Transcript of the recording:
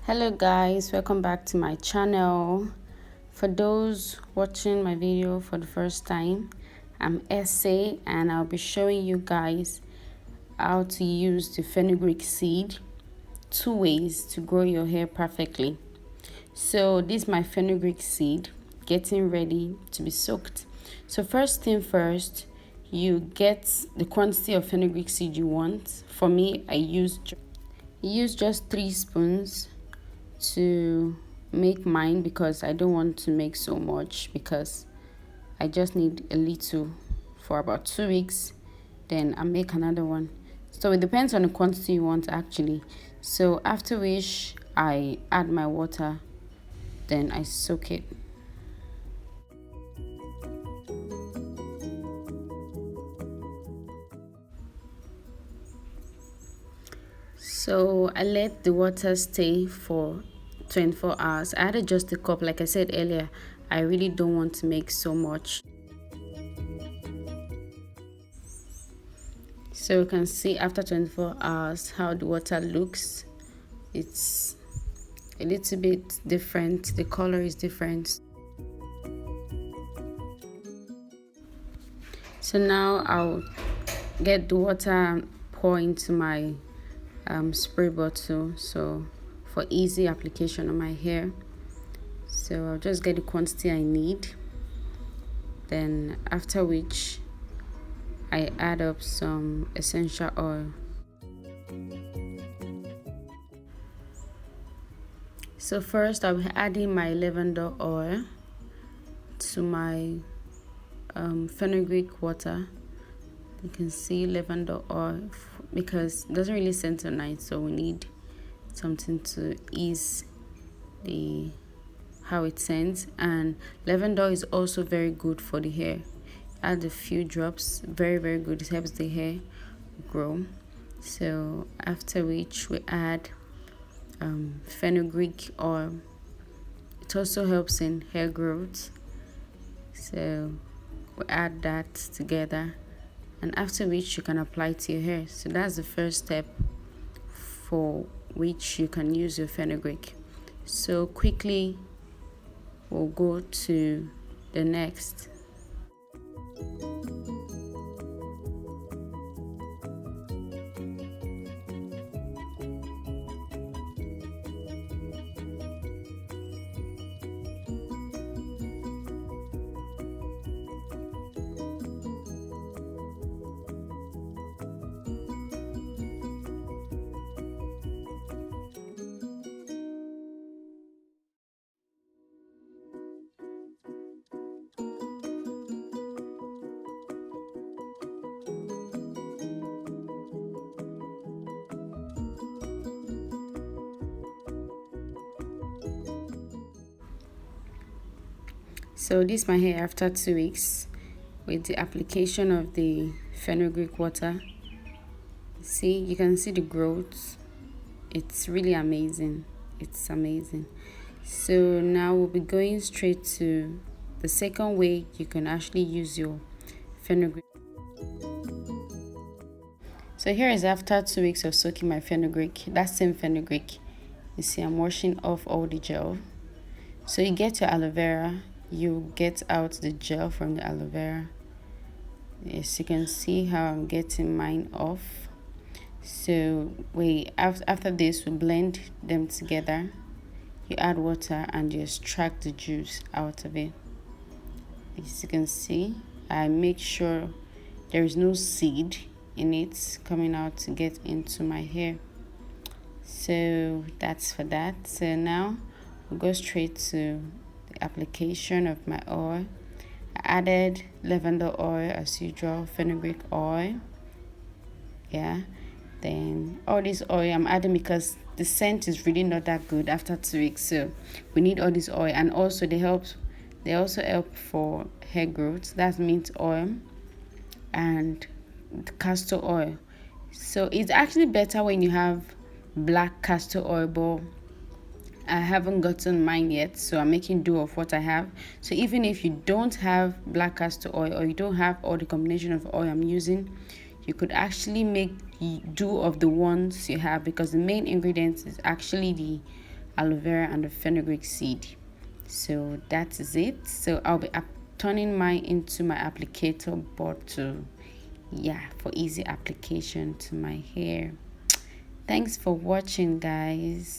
Hello guys, welcome back to my channel. For those watching my video for the first time, I'm Essay and I'll be showing you guys how to use the fenugreek seed, 2 ways to grow your hair perfectly. So this is my fenugreek seed getting ready to be soaked. So first thing first, you get the quantity of fenugreek seed you want. For me, I use just 3 spoons to make mine because I don't want to make so much, because I just need a little for about 2 weeks, then I make another one. So it depends on the quantity you want actually. So after which I add my water, then I soak it. So I let the water stay for 24 hours. I added just a cup. Like I said earlier, I really don't want to make so much. So you can see after 24 hours how the water looks. It's a little bit different. The color is different. So now I'll get the water and pour into my spray bottle, so for easy application on my hair. So I'll just get the quantity I need, then after which I add up some essential oil. So first I'll be adding my lavender oil to my fenugreek water. You can see lavender oil because it doesn't really scent so nice, so we need something to ease the how it scents. And lavender is also very good for the hair. Add a few drops, very good. It helps the hair grow. So after which we add fenugreek oil. It also helps in hair growth, so we add that together, and after which you can apply to your hair. So that's the first step for which you can use your fenugreek. So quickly we'll go to the next. So this is my hair after 2 weeks with the application of the fenugreek water. See, you can see the growth. It's really amazing. It's amazing. So now we'll be going straight to the second way you can actually use your fenugreek. So here is after 2 weeks of soaking my fenugreek. That same fenugreek, you see I'm washing off all the gel. So you get your aloe vera, you get out the gel from the aloe vera. Yes, you can see how I'm getting mine off. So after this we blend them together. You add water and you extract the juice out of it. As you can see, I make sure there is no seed in it coming out to get into my hair. So that's for that. So now we'll go straight to the application of my oil. I added lavender oil as usual, fenugreek oil, then all this oil I'm adding because the scent is really not that good after 2 weeks, so we need all this oil. And also they also help for hair growth. That means oil and castor oil. So it's actually better when you have black castor oil, but I haven't gotten mine yet, so I'm making do of what I have. So even if you don't have black castor oil or you don't have all the combination of oil I'm using, you could actually make do of the ones you have, because the main ingredients is actually the aloe vera and the fenugreek seed. So that is it. So I'll be turning mine into my applicator bottle, yeah, for easy application to my hair. Thanks for watching, guys.